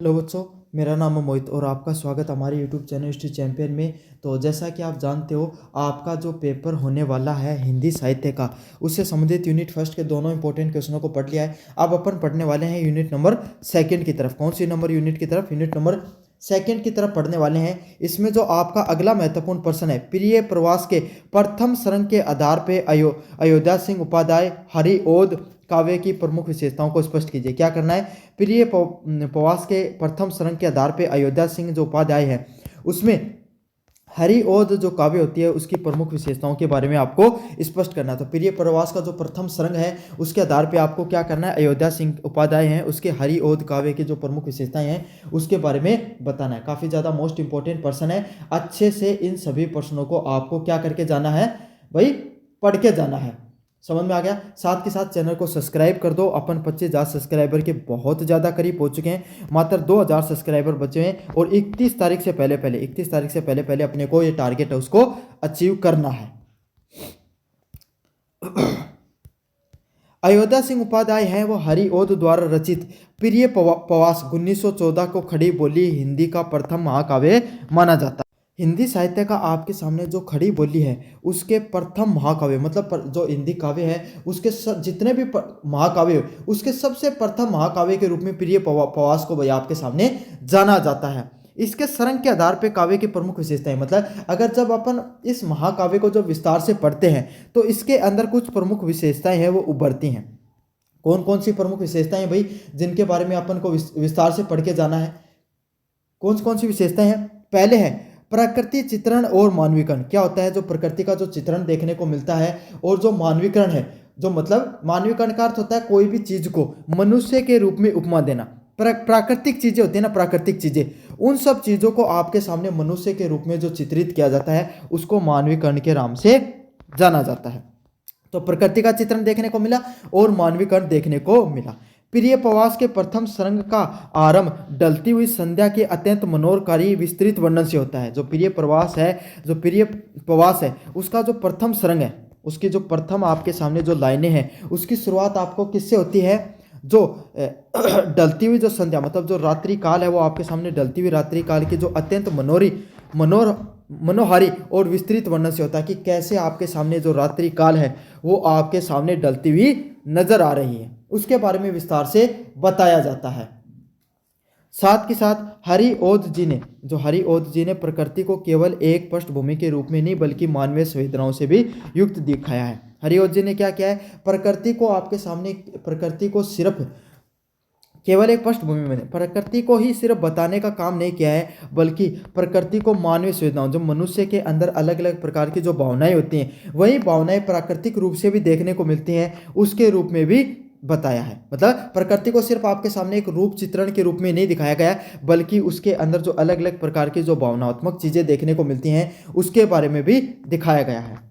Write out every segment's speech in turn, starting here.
Hello बच्चों, मेरा नाम है मोहित और आपका स्वागत हमारे यूट्यूब चैनल हिस्ट्री चैंपियन में। तो जैसा कि आप जानते हो, आपका जो पेपर होने वाला है हिंदी साहित्य का, उससे संबंधित यूनिट फर्स्ट के दोनों इंपॉर्टेंट क्वेश्चनों को पढ़ लिया है। अब अपन पढ़ने वाले हैं यूनिट नंबर सेकंड की तरफ। कौन सी नंबर यूनिट की तरफ? यूनिट नंबर सेकंड की तरफ पढ़ने वाले हैं। इसमें जो आपका अगला महत्वपूर्ण प्रश्न है, प्रिय प्रवास के प्रथम सरंग के आधार पर अयोध्या सिंह उपाध्याय हरिओद काव्य की प्रमुख विशेषताओं को स्पष्ट कीजिए। क्या करना है? प्रिय प्रवास के प्रथम सरंग के आधार पर अयोध्या सिंह जो उपाध्याय है, उसमें हरिओद जो काव्य होती है उसकी प्रमुख विशेषताओं के बारे में आपको स्पष्ट करना है। तो प्रिय प्रवास का जो प्रथम सरंग है उसके आधार पे आपको क्या करना है? अयोध्या सिंह उपाध्याय हैं उसके हरिओद काव्य की जो प्रमुख विशेषताएं हैं उसके बारे में बताना है। काफ़ी ज़्यादा मोस्ट इंपॉर्टेंट प्रश्न है। अच्छे से इन सभी प्रश्नों को आपको क्या करके जाना है भाई? पढ़ के जाना है। समझ में आ गया? साथ के साथ चैनल को सब्सक्राइब कर दो। अपन 25,000 सब्सक्राइबर के बहुत ज़्यादा करीब पहुंच चुके हैं। मात्र 2,000 सब्सक्राइबर बचे हैं और 31 तारीख से पहले अपने को ये टारगेट है उसको अचीव करना है। अयोध्या सिंह उपाध्याय हैं वो हरिओद द्वारा रचित प्रिय प्रवास 1914 को खड़ी बोली हिंदी का प्रथम महाकाव्य माना जाता है। हिंदी साहित्य का आपके सामने जो खड़ी बोली है उसके प्रथम महाकाव्य, मतलब जो हिंदी काव्य है उसके जितने भी महाकाव्य उसके सबसे प्रथम महाकाव्य के रूप में प्रिय प्रवास को भाई आपके सामने जाना जाता है। इसके सरंग के आधार पर काव्य की प्रमुख विशेषताएं, मतलब अगर जब अपन इस महाकाव्य को जब विस्तार से पढ़ते हैं तो इसके अंदर कुछ प्रमुख विशेषताएं हैं वो उभरती हैं। कौन कौन सी प्रमुख विशेषताएं भाई जिनके बारे में अपन को विस्तार से पढ़ के जाना है? कौन कौन सी विशेषताएं हैं? पहले है प्रकृति चित्रण और मानवीकरण। क्या होता है? जो प्रकृति का जो चित्रण देखने को मिलता है और जो मानवीकरण है, जो मतलब मानवीकरण का अर्थ होता है कोई भी चीज को मनुष्य के रूप में उपमा देना। प्राकृतिक चीजें होती है ना, प्राकृतिक चीजें, उन सब चीजों को आपके सामने मनुष्य के रूप में जो चित्रित किया जाता है उसको मानवीकरण के नाम से जाना जाता है। तो प्रकृति का चित्रण देखने को मिला और मानवीकरण देखने को मिला। प्रिय प्रवास के प्रथम सरंग का आरंभ ढलती हुई संध्या के अत्यंत मनोहरकारी विस्तृत वर्णन से होता है। जो प्रिय प्रवास है, जो प्रिय प्रवास है उसका जो प्रथम सरंग है, उसकी जो प्रथम आपके सामने जो लाइनें हैं उसकी शुरुआत आपको किससे होती है? जो ढलती हुई जो संध्या, मतलब जो रात्रि काल है वो आपके सामने ढलती हुई रात्रि काल की जो अत्यंत मनोहारी और विस्तृत वर्णन से होता है कि कैसे आपके सामने जो रात्रि काल है वो आपके सामने ढलती हुई नजर आ रही है, उसके बारे में विस्तार से बताया जाता है। साथ के साथ हरिओद जी ने प्रकृति को केवल एक पृष्ठभूमि के रूप में नहीं बल्कि मानवीय संवेदनाओं से भी युक्त दिखाया है। हरिओद जी ने क्या किया है? प्रकृति को आपके सामने, प्रकृति को सिर्फ केवल एक पृष्ठभूमि में, प्रकृति को ही सिर्फ बताने का काम नहीं किया है बल्कि प्रकृति को मानवीय संवेदनाओं, जो मनुष्य के अंदर अलग अलग प्रकार की जो भावनाएं होती हैं वही भावनाएं प्राकृतिक रूप से भी देखने को मिलती हैं, उसके रूप में भी बताया है। मतलब प्रकृति को सिर्फ आपके सामने एक रूप चित्रण के रूप में नहीं दिखाया गया बल्कि उसके अंदर जो अलग अलग प्रकार की जो भावनात्मक चीजें देखने को मिलती हैं उसके बारे में भी दिखाया गया है।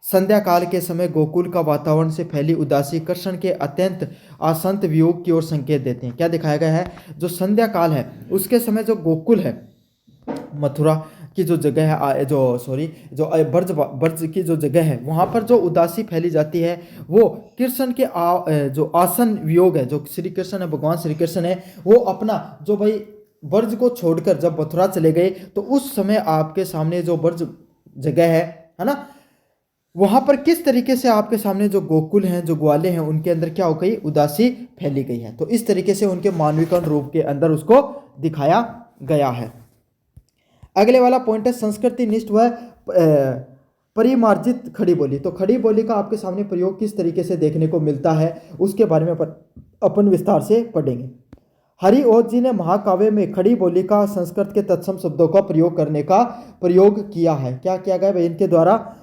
संध्या काल के समय गोकुल का वातावरण से फैली उदासी कृष्ण के अत्यंत आसंत वियोग की ओर संकेत देते हैं। क्या दिखाया गया है? जो संध्या काल है उसके समय जो गोकुल है, मथुरा की जो जगह है, जो ब्रज की जो जगह है वहाँ पर जो उदासी फैली जाती है वो कृष्ण के जो आसन वियोग है, जो श्री कृष्ण है, भगवान श्री कृष्ण है, वो अपना जो भाई ब्रज को छोड़कर जब मथुरा चले गए तो उस समय आपके सामने जो ब्रज जगह है ना, वहां पर किस तरीके से आपके सामने जो गोकुल हैं, जो ग्वाले हैं, उनके अंदर क्या हो गई? उदासी फैली गई है। तो इस तरीके से उनके मानवीकरण रूप के अंदर उसको दिखाया गया है। अगले वाला पॉइंट है संस्कृति निष्ठ व परिमार्जित खड़ी बोली। तो खड़ी बोली का आपके सामने प्रयोग किस तरीके से देखने को मिलता है उसके बारे में अपन विस्तार से पढ़ेंगे। हरिओद जी ने महाकाव्य में खड़ी बोली का संस्कृत के तत्सम शब्दों का प्रयोग किया है। क्या किया गया भाई? इनके द्वारा,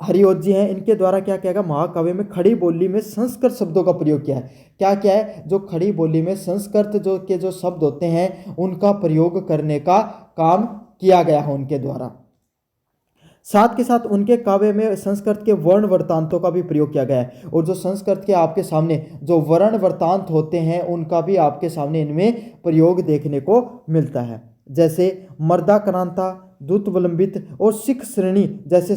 हरिओद जी हैं, इनके द्वारा क्या किया गया? महाकाव्य में खड़ी बोली में संस्कृत शब्दों का प्रयोग किया है। क्या क्या है? जो खड़ी बोली में संस्कृत जो शब्द होते हैं उनका प्रयोग करने का काम किया गया है उनके द्वारा। साथ के साथ उनके काव्य में संस्कृत के वर्ण वृत्तांतों का भी प्रयोग किया गया है और जो संस्कृत के आपके सामने जो वर्ण वृत्तांत होते हैं उनका भी आपके सामने इनमें प्रयोग देखने को मिलता है। जैसे मर्दाक्रांता, द्रुतविलंबित और सिख श्रेणी जैसे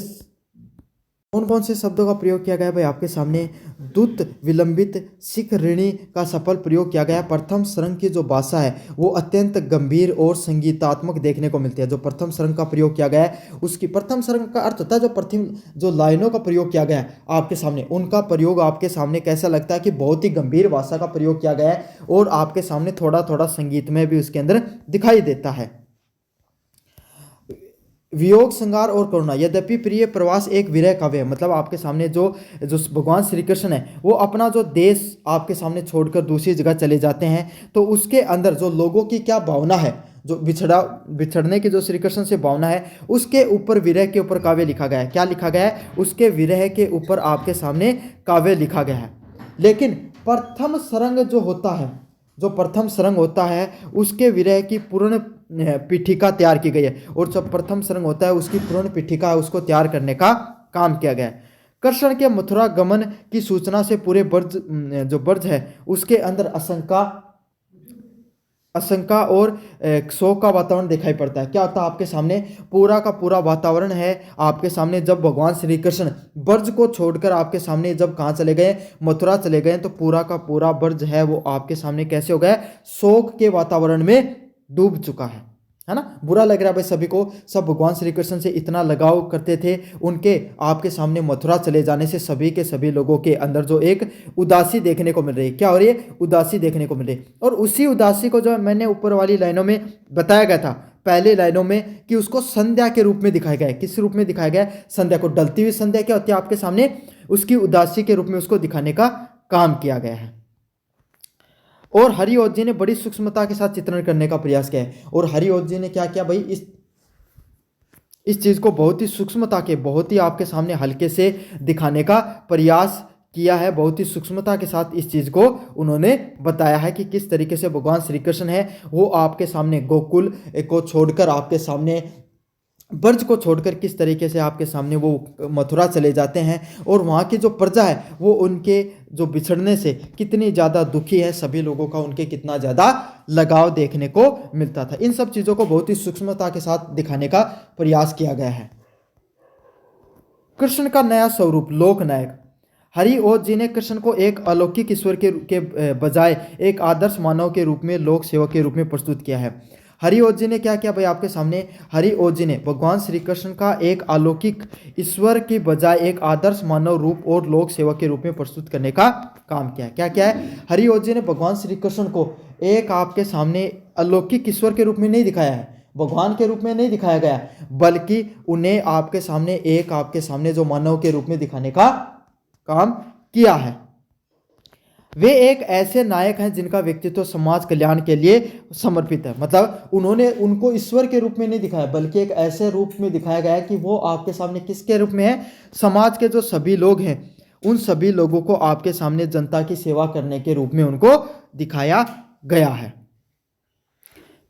कौन कौन से शब्दों का प्रयोग किया गया है भाई आपके सामने? दुत, विलंबित, सिख, ऋणी का सफल प्रयोग किया गया है। प्रथम सरंग की जो भाषा है वो अत्यंत गंभीर और संगीतात्मक देखने को मिलती है। जो प्रथम सरंग का प्रयोग किया गया है उसकी प्रथम सरंग का अर्थ होता है जो प्रथम जो लाइनों का प्रयोग किया गया है आपके सामने, उनका प्रयोग आपके सामने कैसा लगता है कि बहुत ही गंभीर भाषा का प्रयोग किया गया है और आपके सामने थोड़ा थोड़ा संगीत में भी उसके अंदर दिखाई देता है। वियोग, श्रृंगार और करुणा। यद्यपि प्रिय प्रवास एक विरह काव्य है, मतलब आपके सामने जो जो भगवान श्री कृष्ण है वो अपना जो देश आपके सामने छोड़कर दूसरी जगह चले जाते हैं, तो उसके अंदर जो लोगों की क्या भावना है, जो बिछड़ने की जो श्री कृष्ण से भावना है, उसके ऊपर विरह के ऊपर काव्य लिखा गया है। क्या लिखा गया है? उसके विरह के ऊपर आपके सामने काव्य लिखा गया है। लेकिन प्रथम सरंग जो होता है, जो प्रथम सरंग होता है उसके विरह की पूर्ण पीठिका तैयार की गई है, और जो प्रथम सरंग होता है उसकी पूर्ण पीठिका है उसको तैयार करने का काम किया गया है। कृष्ण के मथुरा गमन की सूचना से पूरे ब्रज जो ब्रज है उसके अंदर आशंका और शोक का वातावरण दिखाई पड़ता है। क्या होता है आपके सामने? पूरा का पूरा वातावरण है आपके सामने। जब भगवान श्री कृष्ण ब्रज को छोड़कर आपके सामने जब कहाँ चले गए? मथुरा चले गए, तो पूरा का पूरा ब्रज है वो आपके सामने कैसे हो गया? शोक के वातावरण में डूब चुका है ना। बुरा लग रहा है भाई सभी को। सब भगवान श्री कृष्ण से इतना लगाव करते थे, उनके आपके सामने मथुरा चले जाने से सभी के सभी लोगों के अंदर जो एक उदासी देखने को मिल रही है। क्या हो रही है? उदासी देखने को मिल रही है। और उसी उदासी को जो मैंने ऊपर वाली लाइनों में बताया गया था, पहले लाइनों में, कि उसको संध्या के रूप में दिखाया गया है। किस रूप में दिखाया गया है? संध्या को। डलती हुई संध्या क्या होती है आपके सामने? उसकी उदासी के रूप में उसको दिखाने का काम किया गया है। और हरिओत जी ने बड़ी सूक्ष्मता के साथ चित्रण करने का प्रयास किया है। और हरिओत जी ने क्या किया भाई? इस चीज़ को बहुत ही सूक्ष्मता के, बहुत ही आपके सामने हल्के से दिखाने का प्रयास किया है। बहुत ही सूक्ष्मता के साथ इस चीज़ को उन्होंने बताया है कि किस तरीके से भगवान श्री कृष्ण है वो आपके सामने गोकुल को छोड़कर, आपके सामने ब्रज को छोड़कर किस तरीके से आपके सामने वो मथुरा चले जाते हैं, और वहाँ की जो प्रजा है वो उनके जो बिछड़ने से कितनी ज़्यादा दुखी है। सभी लोगों का उनके कितना ज़्यादा लगाव देखने को मिलता था। इन सब चीज़ों को बहुत ही सूक्ष्मता के साथ दिखाने का प्रयास किया गया है। कृष्ण का नया स्वरूप, लोकनायक। हरिओत जी ने कृष्ण को एक अलौकिक ईश्वर के बजाय एक आदर्श मानव के रूप में, लोक सेवक के रूप में प्रस्तुत किया है। हरिओत जी ने क्या किया भाई आपके सामने? हरिओत जी ने भगवान श्री कृष्ण का एक अलौकिक ईश्वर की बजाय एक आदर्श मानव रूप और लोक सेवक के रूप में प्रस्तुत करने का काम किया। क्या क्या है? हरिओत जी ने भगवान श्री कृष्ण को एक आपके सामने अलौकिक ईश्वर के रूप में नहीं दिखाया है, भगवान के रूप में नहीं दिखाया गया, बल्कि उन्हें आपके सामने एक आपके सामने जो मानव के रूप में दिखाने का काम किया है। वे एक ऐसे नायक हैं जिनका व्यक्तित्व समाज कल्याण के लिए समर्पित है। मतलब उन्होंने उनको ईश्वर के रूप में नहीं दिखाया, बल्कि एक ऐसे रूप में दिखाया गया है कि वो आपके सामने किसके रूप में है? समाज के जो सभी लोग हैं उन सभी लोगों को आपके सामने जनता की सेवा करने के रूप में उनको दिखाया गया है।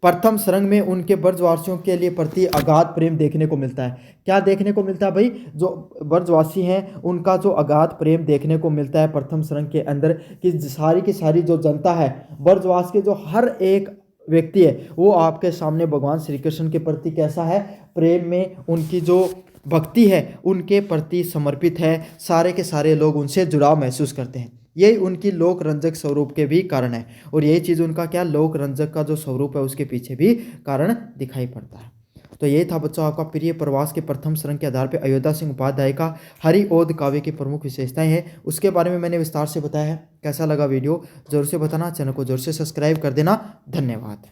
प्रथम सरंग में उनके ब्रजवासियों के लिए प्रति अगाध प्रेम देखने को मिलता है। क्या देखने को मिलता है भाई? जो ब्रजवासी हैं उनका जो अगाध प्रेम देखने को मिलता है प्रथम सरंग के अंदर, कि सारी की सारी जो जनता है, ब्रजवास के जो हर एक व्यक्ति है वो आपके सामने भगवान श्री कृष्ण के प्रति कैसा है? प्रेम में, उनकी जो भक्ति है उनके प्रति समर्पित है। सारे के सारे लोग उनसे जुड़ाव महसूस करते हैं। यही उनकी लोक रंजक स्वरूप के भी कारण है, और यही चीज़ उनका क्या लोक रंजक का जो स्वरूप है उसके पीछे भी कारण दिखाई पड़ता है। तो ये था बच्चों आपका प्रिय प्रवास के प्रथम सरंग के आधार पर अयोध्या सिंह उपाध्याय का हरिओद काव्य की प्रमुख विशेषताएं हैं, उसके बारे में मैंने विस्तार से बताया है। कैसा लगा वीडियो जरूर से बताना, चैनल को जरूर से सब्सक्राइब कर देना। धन्यवाद।